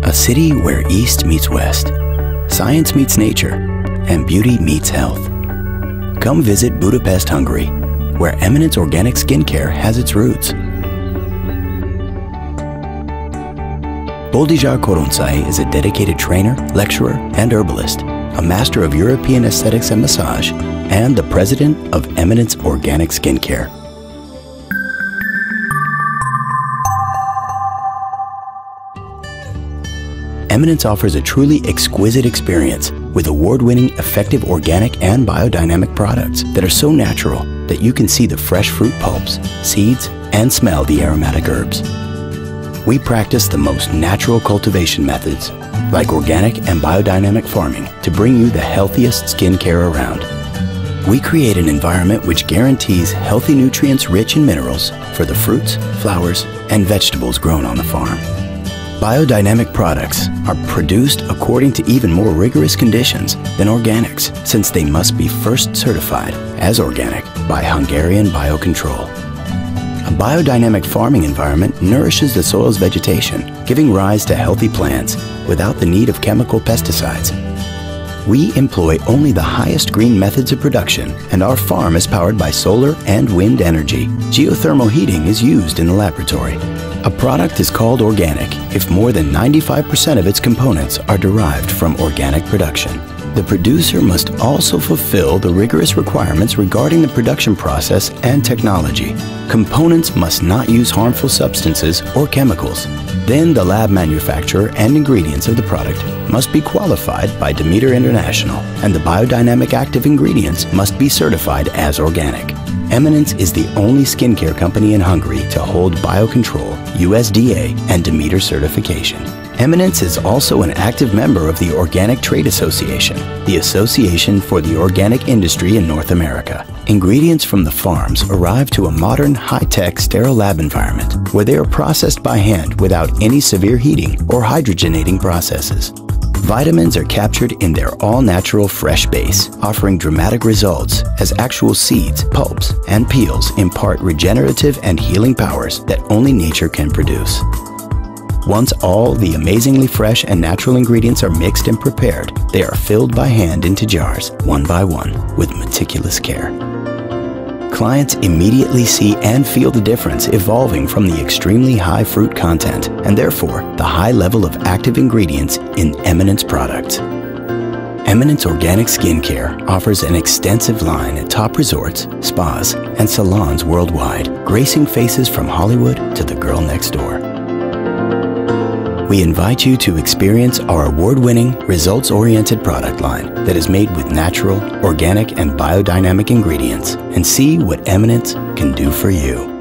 A city where East meets West, science meets nature, and beauty meets health. Come visit Budapest, Hungary, where Eminence Organic Skincare has its roots. Boldizsár Koroncai is a dedicated trainer, lecturer, and herbalist, a master of European aesthetics and massage, and the president of Eminence Organic Skincare. Eminence offers a truly exquisite experience with award-winning effective organic and biodynamic products that are so natural that you can see the fresh fruit pulps, seeds, and smell the aromatic herbs. We practice the most natural cultivation methods, like organic and biodynamic farming, to bring you the healthiest skincare around. We create an environment which guarantees healthy nutrients rich in minerals for the fruits, flowers, and vegetables grown on the farm. Biodynamic products are produced according to even more rigorous conditions than organics, since they must be first certified as organic by Hungarian Biocontrol. A biodynamic farming environment nourishes the soil's vegetation, giving rise to healthy plants without the need of chemical pesticides. We employ only the highest green methods of production, and our farm is powered by solar and wind energy. Geothermal heating is used in the laboratory. A product is called organic if more than 95% of its components are derived from organic production. The producer must also fulfill the rigorous requirements regarding the production process and technology. Components must not use harmful substances or chemicals. Then the lab manufacturer and ingredients of the product must be qualified by Demeter International, and the biodynamic active ingredients must be certified as organic. Eminence is the only skincare company in Hungary to hold Biocontrol, USDA, and Demeter certification. Eminence is also an active member of the Organic Trade Association, the association for the organic industry in North America. Ingredients from the farms arrive to a modern, high-tech, sterile lab environment where they are processed by hand without any severe heating or hydrogenating processes. Vitamins are captured in their all-natural fresh base, offering dramatic results as actual seeds, pulps, and peels impart regenerative and healing powers that only nature can produce. Once all the amazingly fresh and natural ingredients are mixed and prepared, they are filled by hand into jars, one by one, with meticulous care. Clients immediately see and feel the difference evolving from the extremely high fruit content and therefore the high level of active ingredients in Eminence products. Eminence Organic Skincare offers an extensive line at top resorts, spas, and salons worldwide, gracing faces from Hollywood to the girl next door. We invite you to experience our award-winning, results-oriented product line that is made with natural, organic, and biodynamic ingredients, and see what Eminence can do for you.